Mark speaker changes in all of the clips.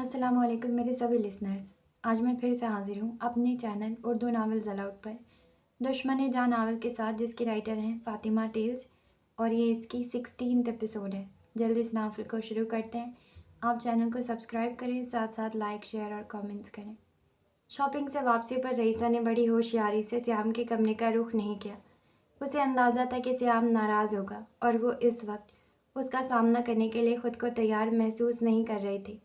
Speaker 1: अस्सलाम वालेकुम मेरे सभी लिसनर्स। आज मैं फिर से हाजिर हूँ अपने चैनल उर्दू नावल ज़लाउट पर दुश्मन जान नावल के साथ, जिसकी राइटर हैं फ़ातिमा टेल्स, और ये इसकी 16th एपिसोड है। जल्दी इस नावल को शुरू करते हैं। आप चैनल को सब्सक्राइब करें, साथ साथ लाइक, शेयर और कमेंट्स करें। शॉपिंग से वापसी पर रईसा ने बड़ी होशियारी से श्याम के कमरे का रुख नहीं किया। उसे अंदाज़ा था कि श्याम नाराज़ होगा और वो इस वक्त उसका सामना करने के लिए खुद को तैयार महसूस नहीं कर रही थी।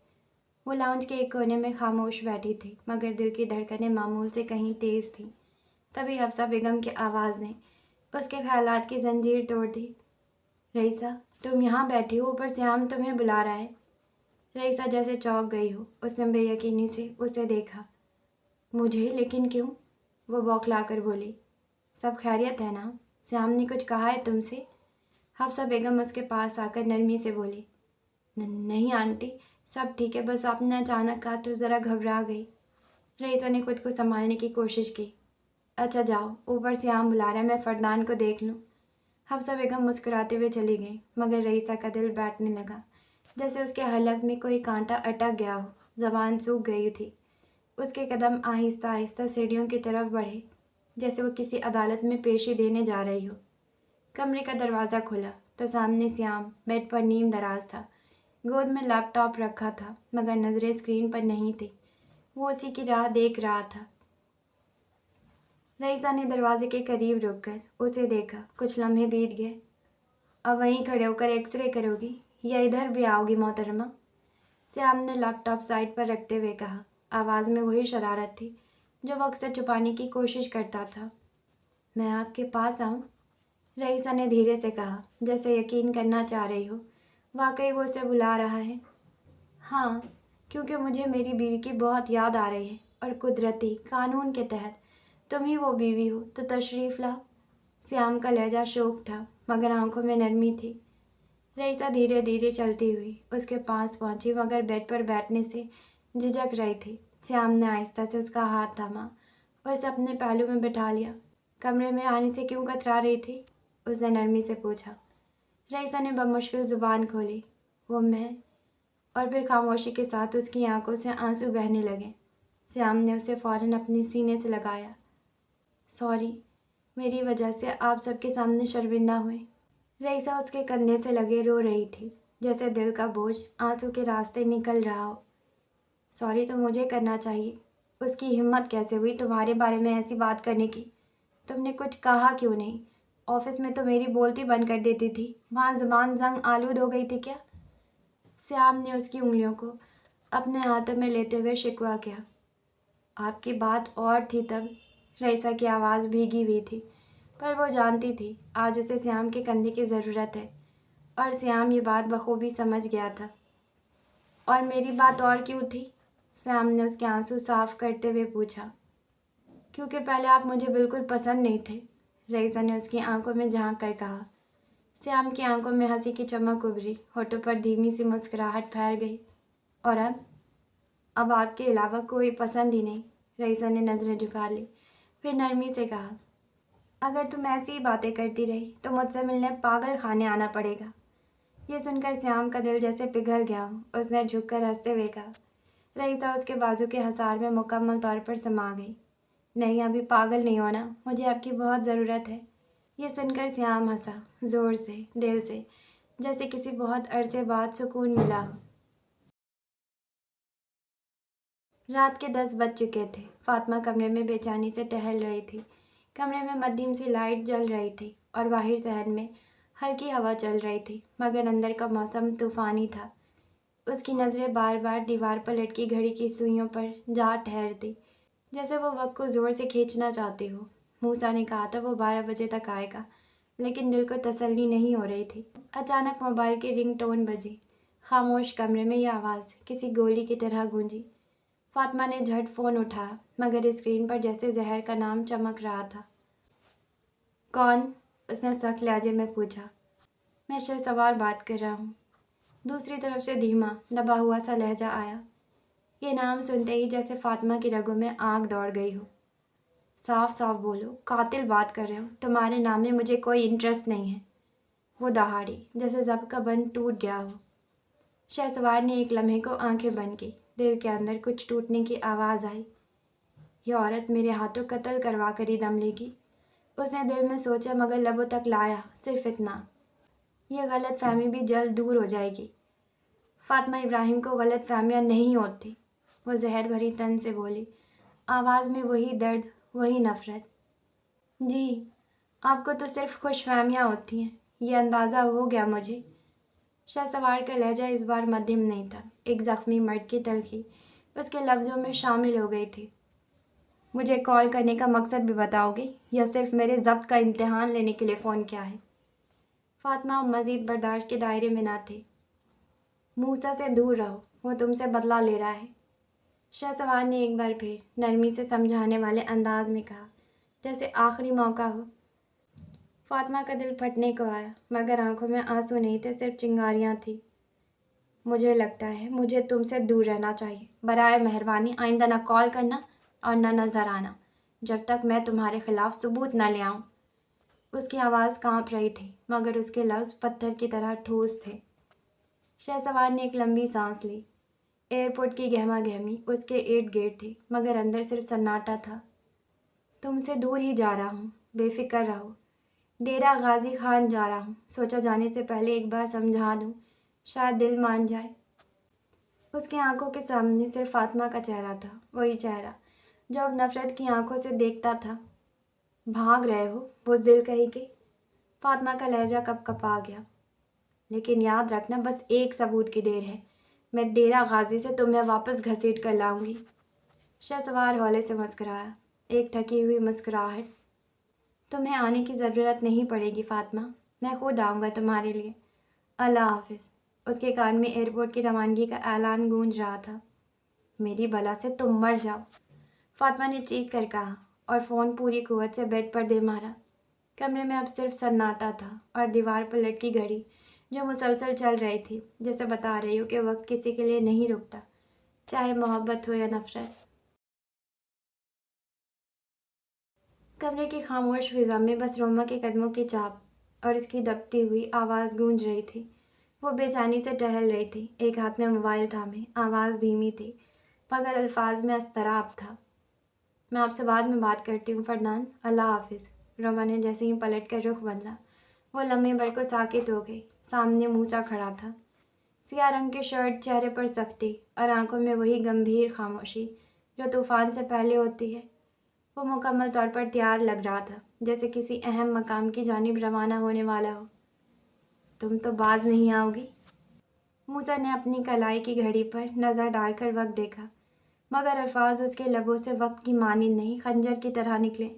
Speaker 1: वो लाउंज के एक कोने में खामोश बैठी थी, मगर दिल की धड़कनें मामूल से कहीं तेज थीं। तभी हफ्सा बेगम की आवाज़ ने उसके ख्यालात की जंजीर तोड़ दी। रईसा, तुम यहाँ बैठी हो, ऊपर श्याम तुम्हें बुला रहा है। रईसा जैसे चौंक गई हो, उसने बेयकीनी से उसे देखा। मुझे? लेकिन क्यों? वो बौखला कर बोली। सब खैरियत है ना? श्याम ने कुछ कहा है तुमसे? हफ्सा बेगम उसके पास आकर नरमी से बोली। नहीं आंटी, सब ठीक है, बस आपने अचानक कहा तो ज़रा घबरा गई। रईसा ने खुद को संभालने की कोशिश की। अच्छा जाओ, ऊपर श्याम बुला रहा है, मैं फरदान को देख लूँ। हफ्सा बेगम मुस्कुराते हुए चली गई, मगर रईसा का दिल बैठने लगा, जैसे उसके हलक में कोई कांटा अटक गया हो। ज़बान सूख गई थी। उसके कदम आहिस्ता आहिस्ता सीढ़ियों की तरफ बढ़े, जैसे वो किसी अदालत में पेशी देने जा रही हो। कमरे का दरवाज़ा खुला तो सामने श्याम बेड पर नीम दराज था। गोद में लैपटॉप रखा था, मगर नज़रें स्क्रीन पर नहीं थी। वो उसी की राह देख रहा था। रईसा ने दरवाजे के करीब रुककर उसे देखा। कुछ लम्हे बीत गए। अब वहीं खड़े होकर एक्सरे करोगी या इधर भी आओगी मोहतरमा? श्याम ने लैपटॉप साइड पर रखते हुए कहा। आवाज़ में वही शरारत थी जो वो अक्सर छुपाने की कोशिश करता था। मैं आपके पास आऊँ? रईसा ने धीरे से कहा, जैसे यकीन करना चाह रही हो वाकई वो उसे बुला रहा है। हाँ, क्योंकि मुझे मेरी बीवी की बहुत याद आ रही है, और कुदरती कानून के तहत तुम ही वो बीवी हो, तो तशरीफ़ लाओ। श्याम का लहजा शोक था, मगर आंखों में नरमी थी। रईसा धीरे धीरे चलती हुई उसके पास पहुंची, मगर बेड पर बैठने से झिझक रही थी। श्याम ने आहिस्ता से उसका हाथ थामा और उसे अपने पहलू में बिठा लिया। कमरे में आने से क्यों कतरा रही थी? उसने नरमी से पूछा। रईसा ने बमुश्किल ज़ुबान खोली। वो मैं। और फिर खामोशी के साथ उसकी आंखों से आंसू बहने लगे। श्याम ने उसे फौरन अपने सीने से लगाया। सॉरी, मेरी वजह से आप सबके सामने शर्मिंदा हुए। रईसा उसके कंधे से लगे रो रही थी, जैसे दिल का बोझ आंसू के रास्ते निकल रहा हो। सॉरी तो मुझे करना चाहिए। उसकी हिम्मत कैसे हुई तुम्हारे बारे में ऐसी बात करने की? तुमने कुछ कहा क्यों नहीं? ऑफिस में तो मेरी बोलती बंद कर देती थी, वहाँ ज़ुबान जंग आलूद हो गई थी क्या? श्याम ने उसकी उंगलियों को अपने हाथों में लेते हुए शिकवा किया। आपकी बात और थी तब। रईसा की आवाज़ भीगी हुई थी, पर वो जानती थी आज उसे श्याम के कंधे की ज़रूरत है, और श्याम ये बात बखूबी समझ गया था। और मेरी बात और क्यों थी? श्याम ने उसके आंसू साफ करते हुए पूछा। क्योंकि पहले आप मुझे बिल्कुल पसंद नहीं थे। रईसा ने उसकी आंखों में झांक कर कहा। श्याम की आंखों में हंसी की चमक उभरी, होठों पर धीमी सी मुस्कुराहट फैल गई। और अब आपके अलावा कोई पसंद ही नहीं। रईसा ने नज़रें झुका ली, फिर नरमी से कहा। अगर तुम ऐसी ही बातें करती रही तो मुझसे मिलने पागल खाने आना पड़ेगा। ये सुनकर श्याम का दिल जैसे पिघल गया हो। उसने झुककर हंसते हुए कहा। रईसा उसके बाजू के हसार में मुकम्मल तौर पर समा गई। नहीं, अभी पागल नहीं होना, मुझे आपकी बहुत ज़रूरत है। ये सुनकर श्याम हंसा, ज़ोर से, दिल से, जैसे किसी बहुत अरसे बाद सुकून मिला हो। रात के 10 बज चुके थे। फातिमा कमरे में बेचैनी से टहल रही थी। कमरे में मद्धम सी लाइट जल रही थी और बाहर सहन में हल्की हवा चल रही थी, मगर अंदर का मौसम तूफ़ानी था। उसकी नज़रें बार बार दीवार पर लटकी घड़ी की सुइयों पर जा ठहरती, जैसे वो वक्त को ज़ोर से खींचना चाहती हो। मूसा ने कहा था वो 12 बजे तक आएगा, लेकिन दिल को तसल्ली नहीं हो रही थी। अचानक मोबाइल की रिंगटोन बजी। खामोश कमरे में यह आवाज़ किसी गोली की तरह गूंजी। फातिमा ने झट फ़ोन उठाया, मगर स्क्रीन पर जैसे जहर का नाम चमक रहा था। कौन? उसने सख्त लहजे में पूछा। मैं शहसवार बात कर रहा हूँ। दूसरी तरफ से धीमा दबा हुआ सा लहजा आया। ये नाम सुनते ही जैसे फातिमा की रगों में आग दौड़ गई हो। साफ साफ बोलो, कातिल बात कर रहे हो, तुम्हारे नाम में मुझे कोई इंटरेस्ट नहीं है। वो दहाड़ी, जैसे जब का बंद टूट गया हो। शहसवार ने एक लम्हे को आंखें बंद की, دل کے اندر کچھ ٹوٹنے کی آواز آئی۔ یہ عورت میرے ہاتھوں قتل کروا کر ہی دم لے گی، اس نے دل میں سوچا، مگر لبوں تک لایا صرف اتنا، یہ غلط فہمی بھی جلد دور ہو جائے گی۔ فاطمہ ابراہیم کو غلط فہمیاں نہیں ہوتی، وہ زہر بھری تن سے بولی، آواز میں وہی درد، وہی نفرت۔ جی، آپ کو تو صرف خوش فہمیاں ہوتی ہیں، یہ اندازہ ہو گیا مجھے۔ شہسوار کا لہجہ اس بار مدھم نہیں تھا، ایک زخمی مرد کی تلخی اس کے لفظوں میں شامل ہو گئی تھی۔ مجھے کال کرنے کا مقصد بھی بتاؤ گے، یا صرف میرے ضبط کا امتحان لینے کے لیے فون کیا ہے؟ فاطمہ مزید برداشت کے دائرے میں نہ تھی۔ موسیٰ سے دور رہو، وہ تم سے بدلہ لے رہا ہے، شہسوار نے ایک بار پھر نرمی سے سمجھانے والے انداز میں کہا، جیسے آخری موقع ہو۔ فاطمہ کا دل پھٹنے کو آیا، مگر آنکھوں میں آنسو نہیں تھے، صرف چنگاریاں تھیں۔ مجھے لگتا ہے مجھے تم سے دور رہنا چاہیے، برائے مہربانی آئندہ نہ کال کرنا اور نہ نظر آنا، جب تک میں تمہارے خلاف ثبوت نہ لے آؤں۔ اس کی آواز کانپ رہی تھی، مگر اس کے لفظ پتھر کی طرح ٹھوس تھے۔ شہسوار نے ایک لمبی سانس لی۔ ایئرپورٹ کی گہما گہمی اس کے ارد گرد تھی، مگر اندر صرف سناٹا تھا۔ تم سے دور ہی جا رہا ہوں، بے فکر رہو۔ ڈیرہ غازی خان جا رہا ہوں، سوچا جانے سے پہلے ایک بار سمجھا دوں، شاید دل مان جائے۔ اس کی آنکھوں کے سامنے صرف فاطمہ کا چہرہ تھا، وہی چہرہ جو اب نفرت کی آنکھوں سے دیکھتا تھا۔ بھاگ رہے ہو، بزدل کہیں کی؟ فاطمہ کا لہجہ کپ کپا گیا۔ لیکن یاد رکھنا، بس ایک ثبوت کی دیر ہے، میں ڈیرہ غازی سے تمہیں واپس گھسیٹ کر لاؤں گی۔ شہسوار ہولے سے مسکرایا، ایک تھکی ہوئی مسکراہٹ۔ تمہیں آنے کی ضرورت نہیں پڑے گی فاطمہ، میں خود آؤں گا تمہارے لیے۔ اللہ حافظ۔ اس کے کان میں ایئرپورٹ کی روانگی کا اعلان گونج رہا تھا۔ میری بلا سے تم مر جاؤ، فاطمہ نے چیخ کر کہا، اور فون پوری قوت سے بیڈ پر دے مارا۔ کمرے میں اب صرف سناٹا تھا، اور دیوار پر لٹکی گھڑی جو مسلسل چل رہی تھی، جیسے بتا رہی ہو کہ وقت کسی کے لیے نہیں رکتا، چاہے محبت ہو یا نفرت۔ کمرے کی خاموش فضا میں بس روما کے قدموں کی چاپ اور اس کی دبتی ہوئی آواز گونج رہی تھی۔ وہ بے چینی سے ٹہل رہی تھی، ایک ہاتھ میں موبائل تھامے، آواز دھیمی تھی، مگر الفاظ میں اضطراب تھا۔ میں آپ سے بعد میں بات کرتی ہوں فردان، اللہ حافظ۔ روما نے جیسے ہی پلٹ کر رخ بدلا، وہ لمحے بھر کو ساکت ہو گئی۔ سامنے موسیٰ کھڑا تھا، سیاہ رنگ کی شرٹ، چہرے پر سختی اور آنکھوں میں وہی گمبھیر خاموشی جو طوفان سے پہلے ہوتی ہے۔ وہ مکمل طور پر تیار لگ رہا تھا، جیسے کسی اہم مقام کی جانب روانہ ہونے والا ہو۔ تم تو باز نہیں آؤ گی؟ موسیٰ نے اپنی کلائی کی گھڑی پر نظر ڈال کر وقت دیکھا، مگر الفاظ اس کے لبوں سے وقت کی مانند نہیں، خنجر کی طرح نکلے۔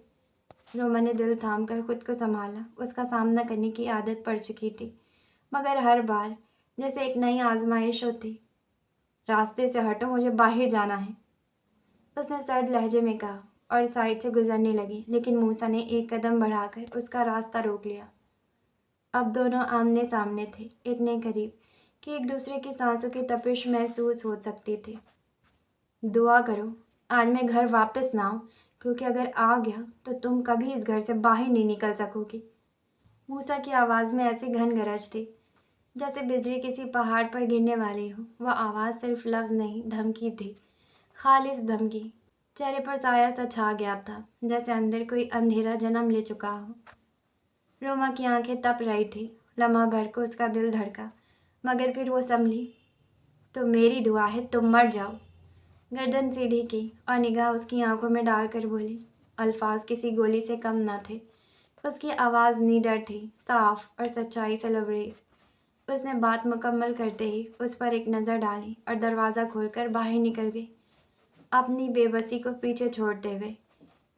Speaker 1: روما نے دل تھام کر خود کو سنبھالا، اس کا سامنا کرنے کی عادت پڑ چکی تھی، مگر ہر بار جیسے ایک نئی آزمائش ہوتی۔ راستے سے ہٹو، مجھے باہر جانا ہے، اس نے سرد لہجے میں کہا، اور سائڈ سے گزرنے لگی، لیکن موسیٰ نے ایک قدم بڑھا کر اس کا راستہ روک لیا۔ اب دونوں آمنے سامنے تھے، اتنے قریب کہ ایک دوسرے کی سانسوں کی تپش محسوس ہو سکتی تھی۔ دعا کرو آج میں گھر واپس نہ آؤں، کیونکہ اگر آ گیا تو تم کبھی اس گھر سے باہر نہیں نکل سکو گی۔ موسیٰ کی آواز میں ایسی گھن گرج تھی جیسے بجلی کسی پہاڑ پر گرنے والی ہو۔ وہ آواز صرف لفظ نہیں، دھمکی تھی، خالص دھمکی۔ چہرے پر سایہ سا چھا گیا تھا، جیسے اندر کوئی اندھیرا جنم لے چکا ہو۔ روما کی آنکھیں تپ رہی تھی، لمحہ بھر کو اس کا دل دھڑکا، مگر پھر وہ سنبھلی۔ تو میری دعا ہے تم مر جاؤ۔ گردن سیدھی کی اور نگاہ اس کی آنکھوں میں ڈال کر بولی۔ الفاظ کسی گولی سے کم نہ تھے، اس کی آواز نیڈر تھی، صاف اور سچائی سے لبریز۔ اس نے بات مکمل کرتے ہی اس پر ایک نظر ڈالی اور دروازہ کھول کر باہر نکل گئی، اپنی بے بسی کو پیچھے چھوڑتے ہوئے،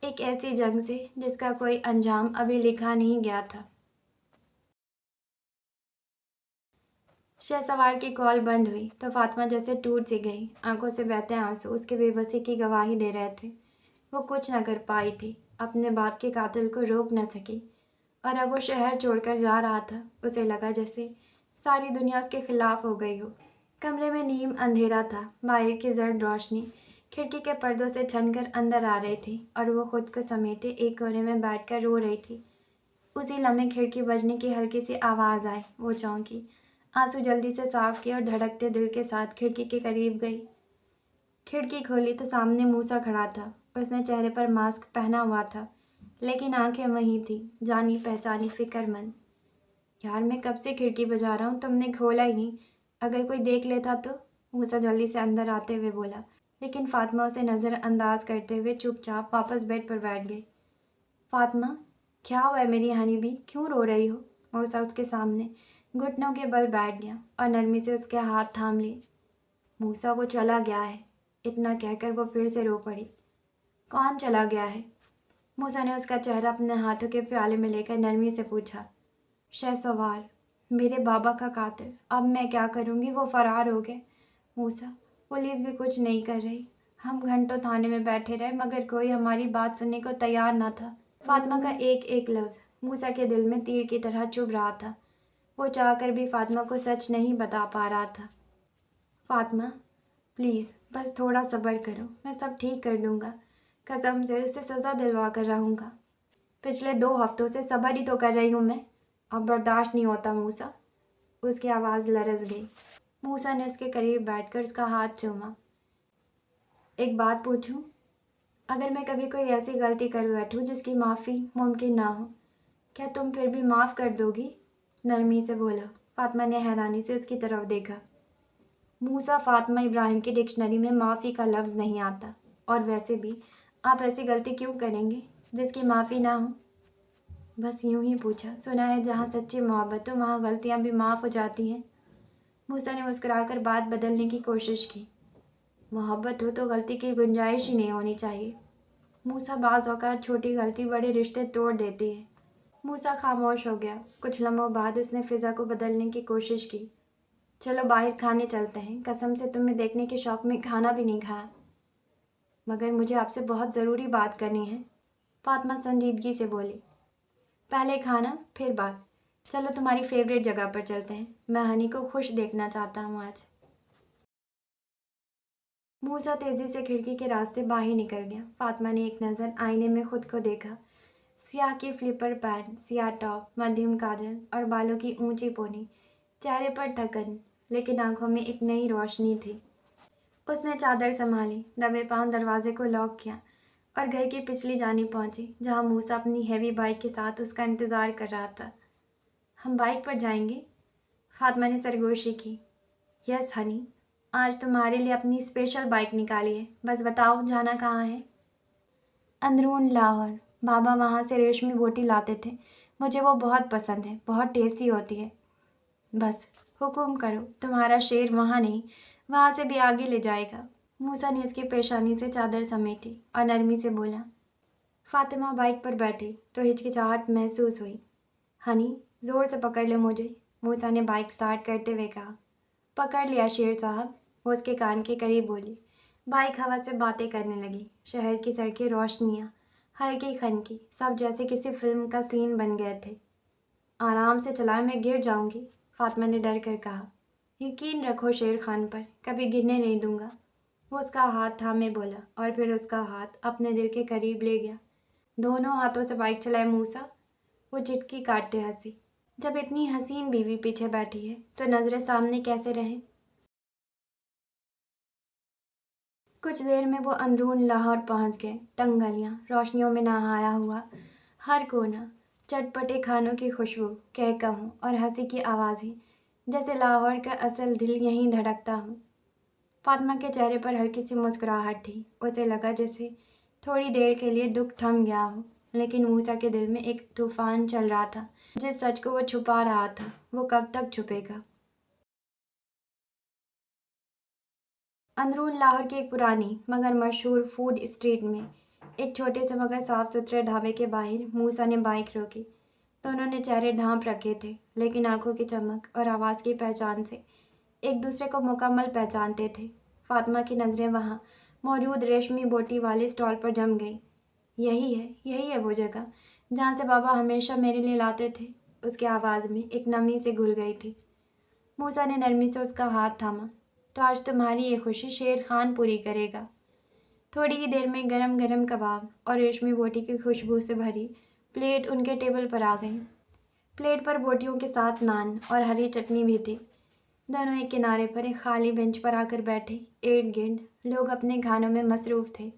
Speaker 1: ایک ایسی جنگ سے جس کا کوئی انجام ابھی لکھا نہیں گیا تھا۔ شہسوار کی کال بند ہوئی تو فاطمہ جیسے ٹوٹ سی گئی، آنکھوں سے بہتے آنسو اس کے بے بسی کی گواہی دے رہے تھے۔ وہ کچھ نہ کر پائی تھی، اپنے باپ کے قاتل کو روک نہ سکی، اور اب وہ شہر چھوڑ کر جا رہا تھا۔ اسے لگا جیسے ساری دنیا اس کے خلاف ہو گئی ہو۔ کمرے میں نیم اندھیرا تھا، باہر کی زرد روشنی کھڑکی کے پردوں سے چھن کر اندر آ رہی تھی، اور وہ خود کو سمیٹے ایک کونے میں بیٹھ کر رو رہی تھی۔ اسی لمحے کھڑکی بجنے کی ہلکی سی آواز آئی، وہ چونکی، آنسو جلدی سے صاف کیا اور دھڑکتے دل کے ساتھ کھڑکی کے قریب گئی۔ کھڑکی کھولی تو سامنے موسیٰ کھڑا تھا۔ اس نے چہرے پر ماسک پہنا ہوا تھا لیکن آنکھیں وہیں تھیں، جانی پہچانی، فکر مند۔ یار میں کب سے کھڑکی بجا رہا ہوں، تم نے کھولا ہی نہیں، اگر کوئی دیکھ لیتا تو؟ موسیٰ جلدی سے اندر آتے ہوئے بولا، لیکن فاطمہ اسے نظر انداز کرتے ہوئے چپ چاپ واپس بیڈ پر بیٹھ گئی۔ فاطمہ، کیا ہوا ہے میری ہنی بی، کیوں رو رہی ہو؟ موسیٰ اس کے سامنے گھٹنوں کے بل بیٹھ گیا اور نرمی سے اس کے ہاتھ تھام لیے۔ موسیٰ، وہ چلا گیا ہے، اتنا کہہ کر وہ پھر سے رو پڑی۔ کون چلا گیا ہے؟ موسیٰ نے اس کا چہرہ اپنے ہاتھوں کے پیالے میں لے کر نرمی سے پوچھا۔ شہسوار، میرے بابا کا قاتل، اب میں کیا کروں گی، وہ فرار ہو گئے۔ موسیٰ، پولیس بھی کچھ نہیں کر رہی، ہم گھنٹوں تھانے میں بیٹھے رہے مگر کوئی ہماری بات سننے کو تیار نہ تھا۔ فاطمہ کا ایک ایک لفظ موسیٰ کے دل میں تیر کی طرح چبھ رہا تھا۔ وہ چاہ کر بھی فاطمہ کو سچ نہیں بتا پا رہا تھا۔ فاطمہ پلیز بس تھوڑا صبر کرو، میں سب ٹھیک کر دوں گا، قسم سے اسے سزا دلوا کر رہوں گا۔ پچھلے 2 ہفتوں سے صبر ہی تو کر رہی ہوں میں، اب برداشت نہیں ہوتا موسیٰ۔ اس کی آواز لرز گئی۔ موسیٰ نے اس کے قریب بیٹھ کر اس کا ہاتھ چوما۔ ایک بات پوچھوں؟ اگر میں کبھی کوئی ایسی غلطی کر بیٹھوں جس کی معافی ممکن نہ ہو، کیا تم پھر بھی معاف کر دو گی؟ نرمی سے بولا۔ فاطمہ نے حیرانی سے اس کی طرف دیکھا۔ موسیٰ، فاطمہ ابراہیم کی ڈکشنری میں معافی کا لفظ نہیں آتا، اور ویسے بھی آپ ایسی غلطی کیوں کریں گے جس کی معافی نہ ہو؟ بس یوں ہی پوچھا، سنا ہے جہاں سچی محبت ہو وہاں غلطیاں بھی معاف ہو جاتی ہیں۔ موسیٰ نے مسکرا کر بات بدلنے کی کوشش کی۔ محبت ہو تو غلطی کی گنجائش ہی نہیں ہونی چاہیے۔ موسیٰ، بعض اوقات چھوٹی غلطی بڑے رشتے توڑ دیتی ہے۔ موسیٰ خاموش ہو گیا۔ کچھ لمحوں بعد اس نے فضا کو بدلنے کی کوشش کی۔ چلو باہر کھانے چلتے ہیں، قسم سے تمہیں دیکھنے کے شوق میں کھانا بھی نہیں کھایا۔ مگر مجھے آپ سے بہت ضروری بات کرنی ہے، فاطمہ سنجیدگی سے بولی۔ پہلے کھانا پھر بات، چلو تمہاری فیوریٹ جگہ پر چلتے ہیں، میں ہنی کو خوش دیکھنا چاہتا ہوں آج۔ موسیٰ تیزی سے کھڑکی کے راستے باہر نکل گیا۔ فاطمہ نے ایک نظر آئینے میں خود کو دیکھا۔ سیاہ کی فلیپر پینٹ، سیاہ ٹاپ، مدھیم کاجل اور بالوں کی اونچی پونی، چہرے پر تھکن لیکن آنکھوں میں ایک نئی روشنی تھی۔ اس نے چادر سنبھالی، دبے پاؤں دروازے کو لاک کیا اور گھر کی پچھلی جانب پہنچی جہاں موسیٰ اپنی ہیوی بائک کے ساتھ اس کا انتظار کر رہا تھا۔ ہم بائک پر جائیں گے؟ فاطمہ نے سرگوشی کی۔ یس ہنی، آج تمہارے لیے اپنی اسپیشل بائک نکالی ہے، بس بتاؤ جانا کہاں ہے؟ اندرون لاہور، بابا وہاں سے ریشمی بوٹی لاتے تھے، مجھے وہ بہت پسند ہے، بہت ٹیسٹی ہوتی ہے۔ بس حکم کرو، تمہارا شیر وہاں نہیں، وہاں سے بھی آگے لے جائے گا۔ موسیٰ نے اس کی پیشانی سے چادر سمیٹی اور نرمی سے بولا۔ فاطمہ بائک پر بیٹھی تو ہچکچاہٹ محسوس ہوئی۔ ہنی زور سے پکڑ لے مجھے، موسیٰ نے بائک سٹارٹ کرتے ہوئے کہا۔ پکڑ لیا شیر صاحب، وہ اس کے کان کے قریب بولی۔ بائک ہوا سے باتیں کرنے لگی۔ شہر کی سڑکیں، روشنیاں، ہلکی خنکی، سب جیسے کسی فلم کا سین بن گئے تھے۔ آرام سے چلائیں، میں گر جاؤں گی، فاطمہ نے ڈر کر کہا۔ یقین رکھو شیر خان پر، کبھی گرنے نہیں دوں گا، وہ اس کا ہاتھ تھامے بولا اور پھر اس کا ہاتھ اپنے دل کے قریب لے گیا۔ دونوں ہاتھوں سے بائک چلائے موسیٰ، وہ چٹکی کاٹتے ہنسی۔ جب اتنی حسین بیوی پیچھے بیٹھی ہے تو نظریں سامنے کیسے رہیں؟ کچھ دیر میں وہ اندرون لاہور پہنچ گئے۔ تنگ گلیاں، روشنیوں میں نہایا ہوا ہر کونا، چٹپٹے کھانوں کی خوشبو، کہکہوں اور ہنسی کی آوازیں، جیسے لاہور کا اصل دل یہیں دھڑکتا ہو۔ فاطمہ کے چہرے پر ہلکی سی مسکراہٹ تھی۔ اسے لگا جیسے تھوڑی دیر کے لیے دکھ تھم گیا ہو، لیکن موسیٰ کے دل میں ایک طوفان چل رہا تھا۔ جس سچ کو وہ چھپا رہا تھا وہ کب تک چھپے گا؟ اندرون لاہور کی ایک پرانی مگر مشہور فوڈ اسٹریٹ میں ایک چھوٹے سے مگر صاف ستھرے ڈھابے کے باہر موسیٰ نے بائک روکی۔ دونوں نے چہرے ڈھانپ رکھے تھے لیکن آنکھوں کی چمک اور آواز کی پہچان سے ایک دوسرے کو مکمل پہچانتے تھے۔ فاطمہ کی نظریں وہاں موجود ریشمی بوٹی والے اسٹال پر جم گئیں۔ یہی ہے وہ جگہ جہاں سے بابا ہمیشہ میرے لیے لاتے تھے، اس کی آواز میں ایک نمی سے گھل گئی تھی۔ موسیٰ نے نرمی سے اس کا ہاتھ تھاما۔ تو آج تمہاری یہ خوشی شیر خان پوری کرے گا۔ تھوڑی ہی دیر میں گرم گرم کباب اور ریشمی بوٹی کی خوشبو سے بھری پلیٹ ان کے ٹیبل پر آ گئی۔ پلیٹ پر بوٹیوں کے ساتھ نان اور ہری چٹنی بھی تھی۔ दोनों एक किनारे पर एक खाली बेंच पर आकर बैठे। इर्द गिर्द लोग अपने खानों में मसरूफ़ थे।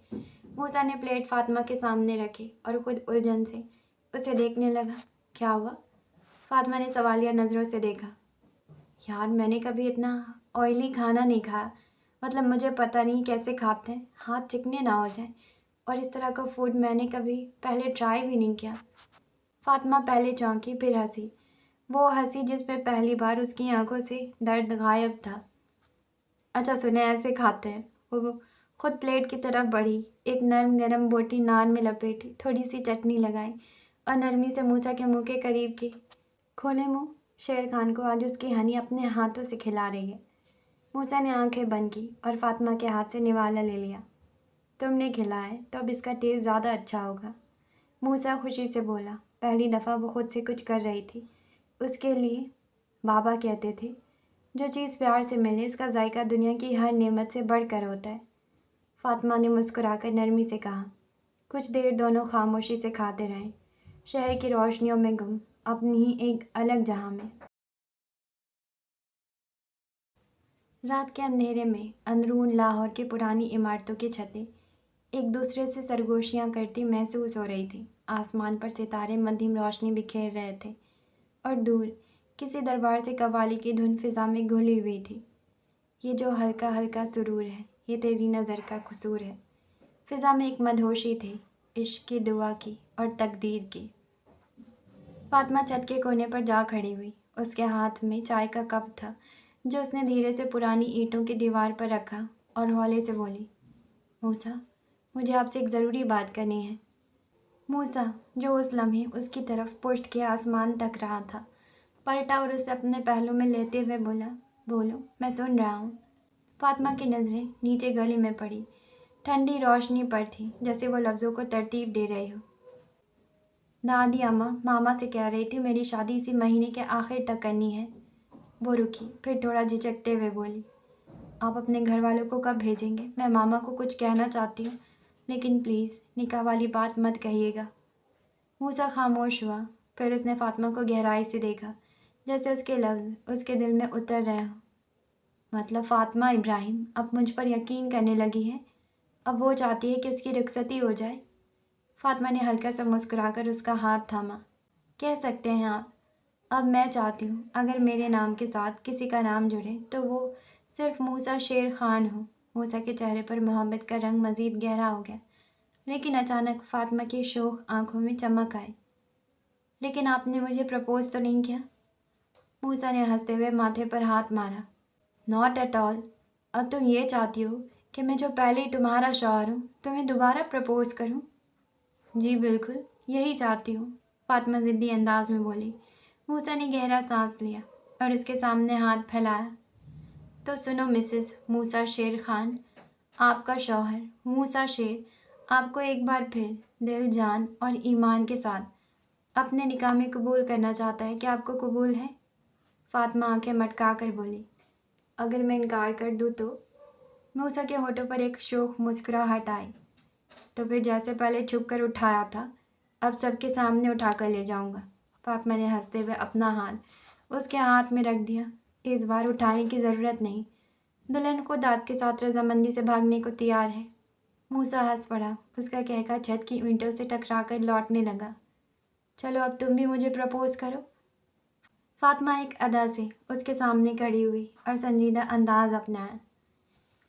Speaker 1: मूसा ने प्लेट फातिमा के सामने रखी और खुद उलझन से उसे देखने लगा। क्या हुआ? फातिमा ने सवालिया नज़रों से देखा। यार, मैंने कभी इतना ऑयली खाना नहीं खाया। मतलब मुझे पता नहीं कैसे खाते हैं, हाथ चिकने ना हो जाए। और इस तरह का फूड मैंने कभी पहले ट्राई भी नहीं किया। फातिमा पहले चौंकी, फिर हंसी। वो हंसी जिसमें पहली बार उसकी आंखों से दर्द गायब था। अच्छा सुने, ऐसे खाते हैं। वो खुद प्लेट की तरफ बढ़ी, एक नरम गरम बोटी नान में लपेटी, थोड़ी सी चटनी लगाई और नरमी से मूसा के मुंह के करीब की। खोले मुंह, शेर खान को आज उसकी हनी अपने हाथों से खिला रही है। मूसा ने आंखें बंद की और फातिमा के हाथ से निवाला ले लिया। तुमने खिलाया तो अब इसका टेस्ट ज़्यादा अच्छा होगा, मूसा खुशी से बोला। पहली दफ़ा वो खुद से कुछ कर रही थी। उसके लिए बाबा कहते थे, जो चीज़ प्यार से मिले उसका जायका दुनिया की हर नेमत से बढ़कर होता है। फातिमा ने मुस्कुराकर नरमी से कहा। कुछ देर दोनों खामोशी से खाते रहे, शहर की रोशनियों में गुम, अपनी ही एक अलग जहां में। रात के अंधेरे में अंदरून लाहौर की पुरानी इमारतों की छतें एक दूसरे से सरगोशियां करती महसूस हो रही थी। आसमान पर सितारे मध्यम रोशनी बिखेर रहे थे और दूर किसी दरबार से कव्वाली की धुन फिजा में घुली हुई थी। ये जो हल्का हल्का सुरूर है, ये तेरी नज़र का कसूर है। फिजा में एक मदहोशी थी, इश्क की, दुआ की और तकदीर की। फातिमा छत के कोने पर जा खड़ी हुई। उसके हाथ में चाय का कप था जो उसने धीरे से पुरानी ईंटों की दीवार पर रखा और हौले से बोली, मूसा, मुझे आपसे एक ज़रूरी बात करनी है। मूसा, जो उस लम्हे उसकी तरफ पुश्त के आसमान तक रहा था, पलटा और उसे अपने पहलू में लेते हुए बोला, बोलो, मैं सुन रहा हूँ। फातिमा की नज़रें नीचे गली में पड़ी, ठंडी रोशनी पर थी, जैसे वो लफ्ज़ों को तरतीब दे रही हो। दादी अम्मा मामा से कह रही थी मेरी शादी इसी महीने के आखिर तक करनी है। वो रुकी, फिर थोड़ा झिझकते हुए बोली, आप अपने घर वालों को कब भेजेंगे? मैं मामा को कुछ कहना चाहती हूँ, लेकिन प्लीज़ निकाह वाली बात मत कहिएगा। मूसा खामोश हुआ, फिर उसने फातिमा को गहराई से देखा, जैसे उसके लफ्ज़ उसके दिल में उतर रहे हों। मतलब फातिमा इब्राहिम अब मुझ पर यकीन करने लगी है? अब वो चाहती है कि उसकी रुखसती हो जाए? फातिमा ने हल्का सा मुस्कुराकर उसका हाथ थामा। कह सकते हैं आप। अब मैं चाहती हूँ अगर मेरे नाम के साथ किसी का नाम जुड़े तो वो सिर्फ मूसा शेर खान हो। मूसा के चेहरे पर मोहब्बत का रंग मज़ीद गहरा हो गया, लेकिन अचानक फातिमा की शोख आंखों में चमक आई। लेकिन आपने मुझे प्रपोज तो नहीं किया? मूसा ने हंसते हुए माथे पर हाथ मारा। Not at all. अब तुम ये चाहती हो कि मैं जो पहले ही तुम्हारा शौहर हूँ तुम्हें दोबारा प्रपोज करूँ? जी बिल्कुल, यही चाहती हूँ, फातिमा ज़िद्दी अंदाज में बोली। मूसा ने गहरा सांस लिया और उसके सामने हाथ फैलाया। तो सुनो मिसेस मूसा शेर खान, आपका शौहर मूसा शेर आपको एक बार फिर दिल, जान और ईमान के साथ अपने निकाह में कबूल करना चाहता है। क्या आपको कबूल है? फातिमा आंखें मटका कर बोली, अगर मैं इनकार कर दूँ तो? मूसा के होठों पर एक शोख मुस्कुराहट आई। तो फिर जैसे पहले छुप कर उठाया था, अब सबके सामने उठा कर ले जाऊंगा। फातिमा ने हंसते हुए अपना हाथ उसके हाथ में रख दिया। इस बार उठाने की ज़रूरत नहीं, दुल्हन खुद आपके साथ रजामंदी से भागने को तैयार है। मूसा हंस पड़ा, उसका कहका छत की ईंटों से टकरा कर लौटने लगा। चलो अब तुम भी मुझे प्रपोज करो। फातिमा एक अदा से उसके सामने खड़ी हुई और संजीदा अंदाज अपनाया।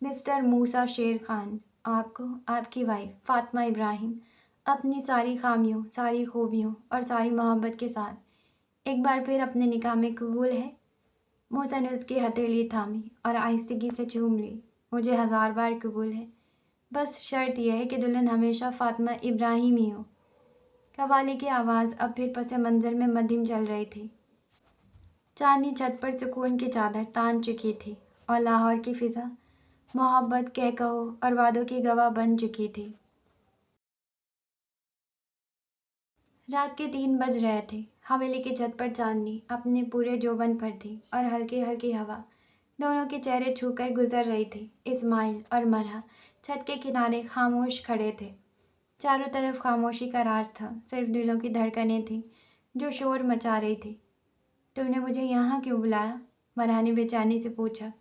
Speaker 1: मिस्टर मूसा शेर खान, आपको आपकी वाइफ फातिमा इब्राहिम अपनी सारी खामियों, सारी खूबियों और सारी मोहब्बत के साथ एक बार फिर अपने निकाह में कबूल है? मूसा ने उसकी हथेली थामी और आहिस्तगी से चूम ली। मुझे 1000 बार कबूल है, बस शर्त यह है कि दुल्हन हमेशा फातिमा इब्राहिम ही हो। कव्वाली की आवाज़ अब फिर पसे मंज़र में मध्यम चल रही थी। चांदनी छत पर सुकून की चादर तान चुकी थी और लाहौर की फ़िज़ा मोहब्बत, कह कहो और वादों की गवाह बन चुकी थी। रात के 3 बज रहे थे। हवेली की छत पर चांदनी अपने पूरे जोबन पर थी और हल्की हल्की हवा दोनों के चेहरे छूकर गुजर रही थी। इस्माइल और मरहा छत के किनारे खामोश खड़े थे। चारों तरफ खामोशी का राज था, सिर्फ दिलों की धड़कनें थीं जो शोर मचा रही थी। तुमने मुझे यहाँ क्यों बुलाया? मरहा ने बेचैनी से पूछा।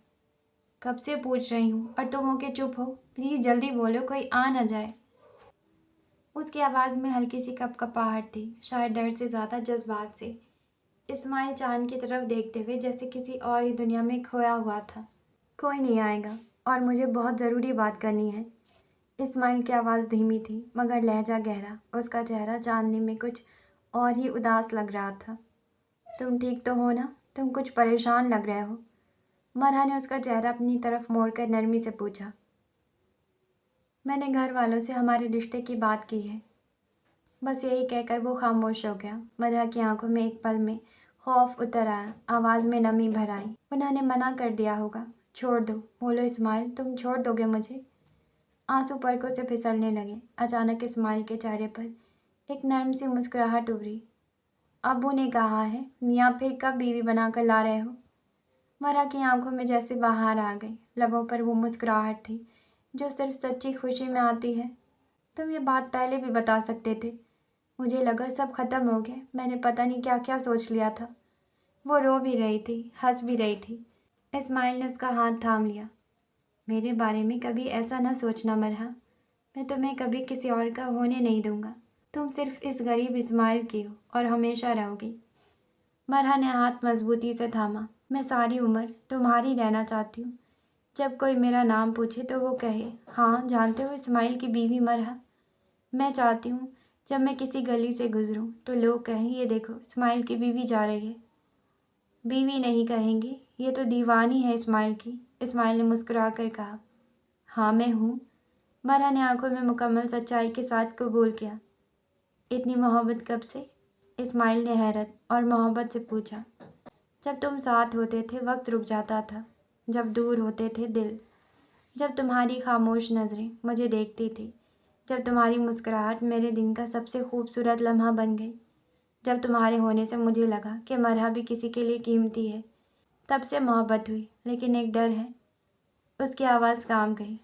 Speaker 1: कब से पूछ रही हूँ और तुम होके चुप हो? प्लीज़ जल्दी बोलो, कोई आ ना जाए। उसकी आवाज़ में हल्की सी कपकपाहट थी, शायद डर से ज़्यादा जज्बात से। इस्माइल चांद की तरफ देखते हुए जैसे किसी और ही दुनिया में खोया हुआ था। कोई नहीं आएगा और मुझे बहुत ज़रूरी बात करनी है। इस्माइल की आवाज़ धीमी थी मगर लहजा गहरा। उसका चेहरा चांदनी में कुछ और ही उदास लग रहा था। तुम ठीक तो हो ना? तुम कुछ परेशान लग रहे हो। मरहा ने उसका चेहरा अपनी तरफ मोड़कर नरमी से पूछा। मैंने घर वालों से हमारे रिश्ते की बात की है। बस यही कहकर वो खामोश हो गया। मरहा की आंखों में एक पल में खौफ उतर आया, आवाज़ में नमी भर आई। उन्होंने मना कर दिया होगा। छोड़ दो, बोलो इस्माइल, तुम छोड़ दोगे मुझे? आंसू पलकों से फिसलने लगे। अचानक इस्माइल के चेहरे पर एक नर्म सी मुस्कुराहट उभरी। अब्बू ने कहा है, या फिर कब बीवी बनाकर ला रहे हो? मरहा की आंखों में जैसे बाहर आ गई। लबों पर वो मुस्कुराहट थी जो सिर्फ सच्ची खुशी में आती है। तुम ये बात पहले भी बता सकते थे। मुझे लगा सब खत्म हो गया। मैंने पता नहीं क्या क्या सोच लिया था। वो रो भी रही थी, हंस भी रही थी। इस्माइल ने उसका हाथ थाम लिया। मेरे बारे में कभी ऐसा न सोचना मरहा। मैं तुम्हें कभी किसी और का होने नहीं दूंगा। तुम सिर्फ इस गरीब इस्माइल की हो और हमेशा रहोगी। मरहा ने हाथ मजबूती से थामा। मैं सारी उम्र तुम्हारी रहना चाहती हूँ। जब कोई मेरा नाम पूछे तो वो कहे, हाँ जानते हो इस्माइल की बीवी मरहा। मैं चाहती हूँ जब मैं किसी गली से गुजरूँ तो लोग कहें, ये देखो इस्माइल की बीवी जा रही है। बीवी नहीं कहेंगे, ये तो दीवानी है इस्माइल की। इस्माइल ने मुस्कुरा कर कहा। हाँ मैं हूँ। मरहा ने आंखों में मुकम्मल सच्चाई के साथ कबूल किया। इतनी मोहब्बत कब से? इस्माइल ने हैरत और मोहब्बत से पूछा। जब तुम साथ होते थे वक्त रुक जाता था, जब दूर होते थे दिल, जब तुम्हारी खामोश नज़रें मुझे देखती थी, जब तुम्हारी मुस्कुराहट मेरे दिन का सबसे खूबसूरत लम्हा बन गई, जब तुम्हारे होने से मुझे लगा कि मरहा भी किसी के लिए कीमती है, तब से मोहब्बत हुई। लेकिन एक डर है। उसकी आवाज़ काम गई।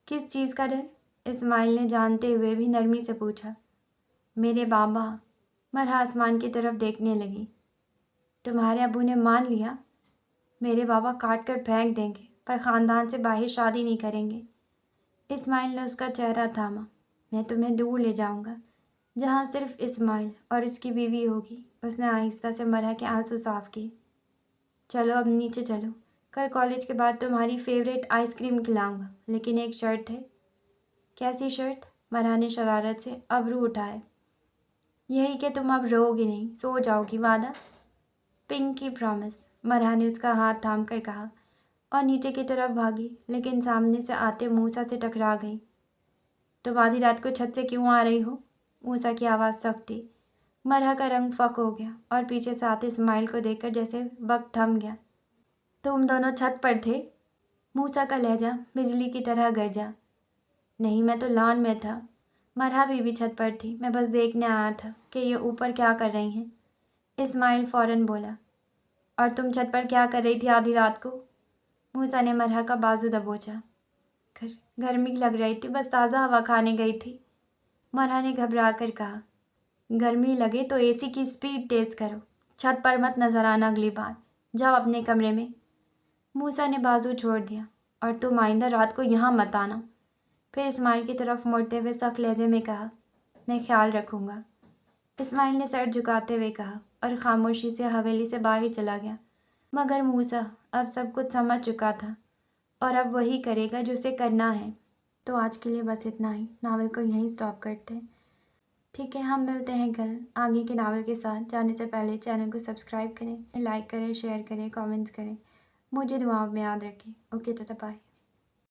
Speaker 1: किस चीज़ का डर? इस्माइल ने जानते हुए भी नरमी से पूछा। मेरे बाबा। मरहा आसमान की तरफ देखने लगी। तुम्हारे अब्बू ने मान लिया? मेरे बाबा काट कर फेंक देंगे पर ख़ानदान से बाहर शादी नहीं करेंगे। इस्माइल ने उसका चेहरा थामा। मैं तुम्हें दूर ले जाऊंगा जहाँ सिर्फ इस्माइल और उसकी बीवी होगी। उसने आहिस्ता से मरहा के आंसू साफ किए। चलो अब नीचे चलो। कल कॉलेज के बाद तुम्हारी फेवरेट आइसक्रीम खिलाऊंगा, लेकिन एक शर्त है। कैसी शर्त? मरहा ने शरारत से अबरू उठाए। यही कि तुम अब रोओगी नहीं, सो जाओगी, वादा? Pinky promise. मरहा ने उसका हाथ थाम कर कहा और नीचे की तरफ भागी, लेकिन सामने से आते मूसा से टकरा गई। तुम आधी रात को छत से क्यों आ रही हो? मूसा की आवाज़ सख्त थी। मरहा का रंग फक हो गया और पीछे से आते इस्माइल को देखकर जैसे वक्त थम गया। तुम दोनों छत पर थे? मूसा का लहजा बिजली की तरह गरजा। नहीं, मैं तो लॉन में था। मरहा बीवी छत पर थी। मैं बस देखने आया था कि ये ऊपर क्या कर रही हैं। इस्माइल फ़ौरन बोला। और तुम छत पर क्या कर रही थी आधी रात को? मूसा ने मरहा का बाजू दबोचा। गर्मी लग रही थी, बस ताज़ा हवा खाने गई थी। मरहा ने घबरा कर कहा। गर्मी लगे तो एसी की स्पीड तेज़ करो। छत पर मत नजर आना अगली बार। जाओ अपने कमरे में। मूसा ने बाजू छोड़ दिया। और तुम आइंदा रात को यहाँ मत आना। फिर इस्माइल की तरफ मुड़ते हुए सख्त लहजे में कहा, मैं ख्याल रखूँगा। इस्माइल ने सर झुकाते हुए कहा और खामोशी से हवेली से बाहर चला गया। मगर मूसा अब सब कुछ समझ चुका था और अब वही करेगा जो उसे करना है। तो आज के लिए बस इतना ही। नावल को यहीं स्टॉप करते हैं। ठीक है, हम मिलते हैं कल आगे के नावल के साथ। जाने से पहले चैनल को सब्सक्राइब करें, लाइक करें, शेयर करें, कमेंट्स करें। मुझे दुआओं में याद रखें। Okay, tata bye.